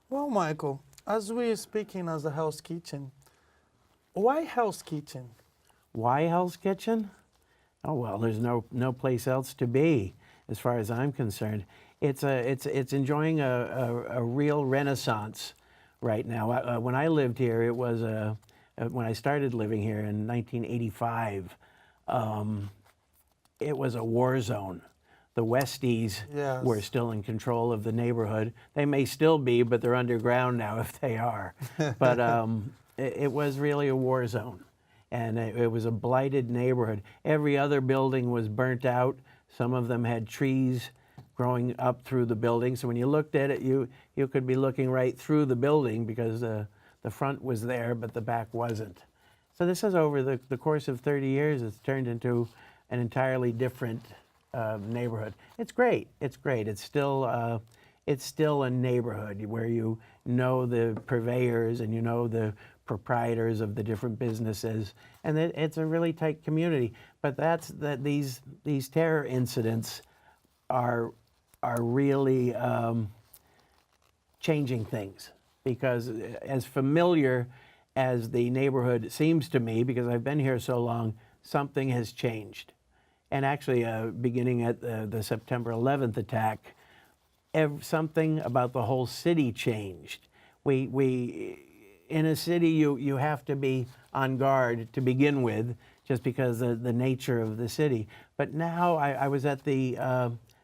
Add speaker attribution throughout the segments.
Speaker 1: Well, Michael, as we're speaking as a Hell's Kitchen, why Hell's Kitchen?
Speaker 2: Why Hell's Kitchen? Oh well, there's no place else to be, as far as I'm concerned. It's enjoying a real renaissance right now. When I lived here, it was when I started living here in 1985. It was a war zone. The Westies were
Speaker 1: Yes.
Speaker 2: still in control of the neighborhood. They may still be, but they're underground now if they are. But it was really a war zone. And it was a blighted neighborhood. Every other building was burnt out. Some of them had trees growing up through the building. So when you looked at it, you could be looking right through the building because the front was there, but the back wasn't. So this is over the course of 30 years, it's turned into an entirely different neighborhood. It's great. It's great. It's still a neighborhood where you know the purveyors and you know the proprietors of the different businesses, and it's a really tight community. But these terror incidents are really changing things, because as familiar as the neighborhood seems to me, because I've been here so long, something has changed. And actually, beginning at the September 11th attack, something about the whole city changed. We in a city, you have to be on guard to begin with, just because of the nature of the city. But now I was at the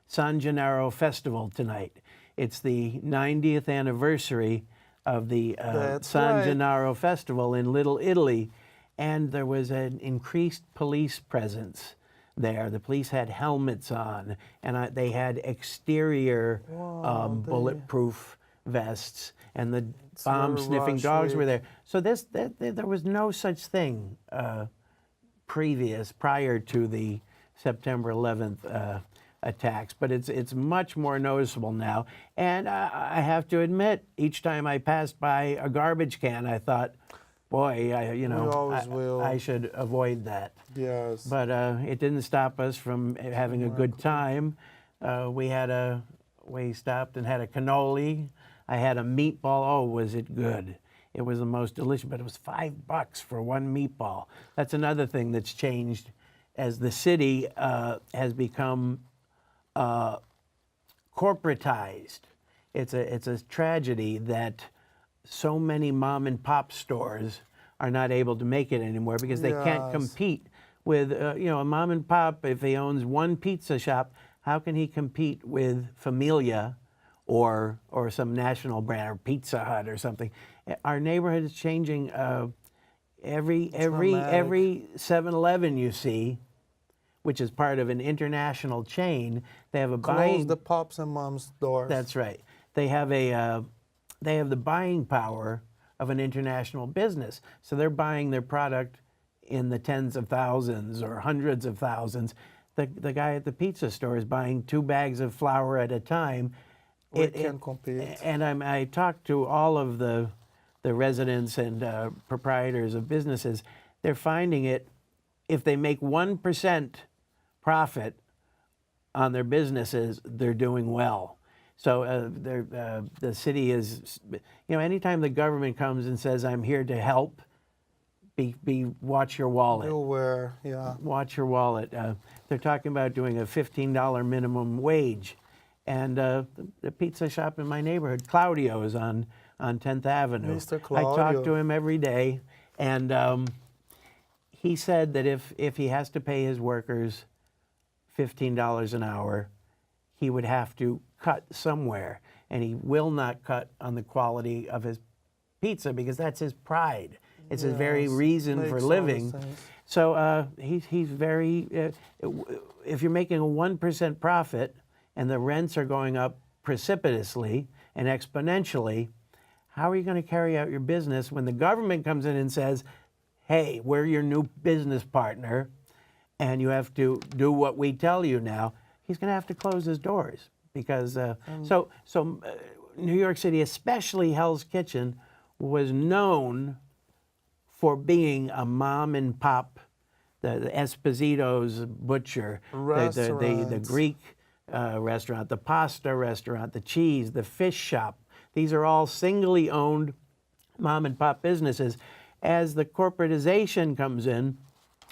Speaker 2: San Gennaro Festival tonight. It's the 90th anniversary of the
Speaker 1: That's
Speaker 2: San
Speaker 1: right.
Speaker 2: Gennaro Festival in Little Italy, and there was an increased police presence there. The police had helmets on, and they had exterior bulletproof vests, and the bomb-sniffing dogs were there. So there was no such thing prior to the September 11th attacks, but it's much more noticeable now. And I have to admit, each time I passed by a garbage can, I thought, boy,
Speaker 1: always will.
Speaker 2: I should avoid that.
Speaker 1: Yes.
Speaker 2: But it didn't stop us from having a good time. We stopped and had a cannoli. I had a meatball. Oh, was it good? It was the most delicious, but it was $5 for one meatball. That's another thing that's changed as the city has become corporatized. It's a tragedy that so many mom and pop stores are not able to make it anymore, because they can't
Speaker 1: Yes.
Speaker 2: compete with a mom and pop. If he owns one pizza shop, how can he compete with Familia or some national brand, or Pizza Hut or something? Our neighborhood is changing. Every 7-Eleven you see, which is part of an international chain, they have a
Speaker 1: Close the pops and moms doors.
Speaker 2: That's right. They have the buying power of an international business. So they're buying their product in the tens of thousands or hundreds of thousands. The guy at the pizza store is buying 2 bags of flour at a time.
Speaker 1: We can't compete.
Speaker 2: And I talked to all of the residents and proprietors of businesses. They're finding it, if they make 1% profit on their businesses, they're doing well. So the city is, anytime the government comes and says, I'm here to help, watch your wallet.
Speaker 1: Beware, yeah.
Speaker 2: Watch your wallet. They're talking about doing a $15 minimum wage. And the pizza shop in my neighborhood, Claudio's on 10th Avenue.
Speaker 1: Mr. Claudio.
Speaker 2: I talk to him every day, and he said that if he has to pay his workers $15 an hour, he would have to cut somewhere, and he will not cut on the quality of his pizza, because that's his pride. It's his very reason for living. So he's very, if you're making a 1% profit and the rents are going up precipitously and exponentially, how are you going to carry out your business when the government comes in and says, hey, we're your new business partner, and you have to do what we tell you now? He's going to have to close his doors, because New York City, especially Hell's Kitchen, was known for being a mom and pop, the Esposito's butcher, the Greek restaurant, the pasta restaurant, the cheese, the fish shop, These are all singly owned mom and pop businesses. As the corporatization comes in,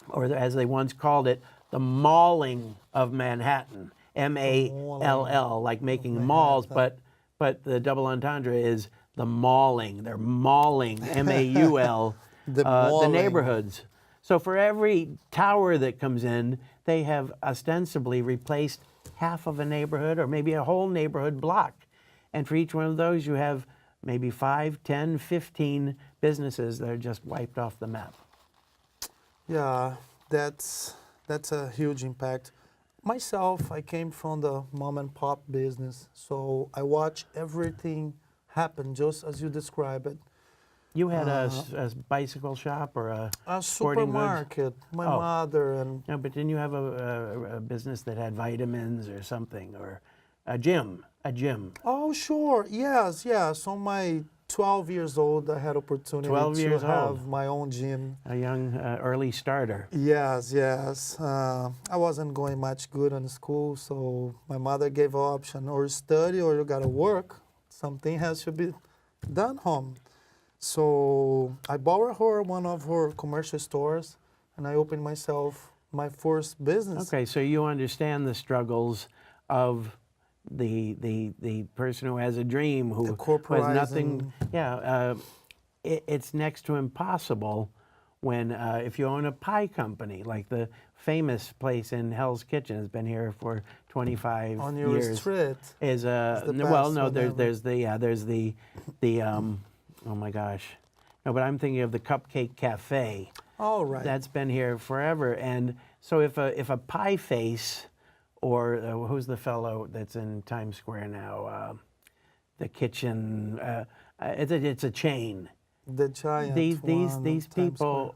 Speaker 2: or as they once called it, the malling of Manhattan, M-A-L-L, like making malls, but the double entendre is the mauling. They're mauling, M-A-U-L,
Speaker 1: The
Speaker 2: the
Speaker 1: mauling.
Speaker 2: neighborhoods. So for every tower that comes in, they have ostensibly replaced half of a neighborhood or maybe a whole neighborhood block. And for each one of those, you have maybe 5, 10, 15 businesses that are just wiped off the map.
Speaker 1: Yeah, that's a huge impact. Myself, I came from the mom and pop business, so I watch everything happen just as you describe it.
Speaker 2: You had a bicycle shop or
Speaker 1: A
Speaker 2: sporting goods?
Speaker 1: supermarket, my
Speaker 2: Oh.
Speaker 1: mother and
Speaker 2: No, but didn't you have a business that had vitamins or something, or a gym? A gym.
Speaker 1: oh sure, yes, yes. On my 12 years old, I had opportunity
Speaker 2: 12
Speaker 1: to
Speaker 2: years
Speaker 1: have
Speaker 2: old.
Speaker 1: my own gym.
Speaker 2: A young early starter.
Speaker 1: Yes, yes. I wasn't going much good in school, so my mother gave an option: or study, or you gotta work. Something has to be done home. So I borrowed her one of her commercial stores, and I opened myself my first business.
Speaker 2: Okay, so you understand the struggles of the person who has a dream, who has nothing.
Speaker 1: corporizing.
Speaker 2: Yeah, it's next to impossible when if you own a pie company, like the famous place in Hell's Kitchen has been here for 25
Speaker 1: On your
Speaker 2: years.
Speaker 1: street.
Speaker 2: Is
Speaker 1: the
Speaker 2: well,
Speaker 1: best
Speaker 2: no,
Speaker 1: one ever.
Speaker 2: there's the oh my gosh, no, but I'm thinking of the Cupcake Cafe.
Speaker 1: All right.
Speaker 2: That's been here forever. And so if a pie face, or who's the fellow that's in Times Square now, the kitchen, it's a chain.
Speaker 1: the giant
Speaker 2: These
Speaker 1: one on
Speaker 2: these
Speaker 1: Times
Speaker 2: people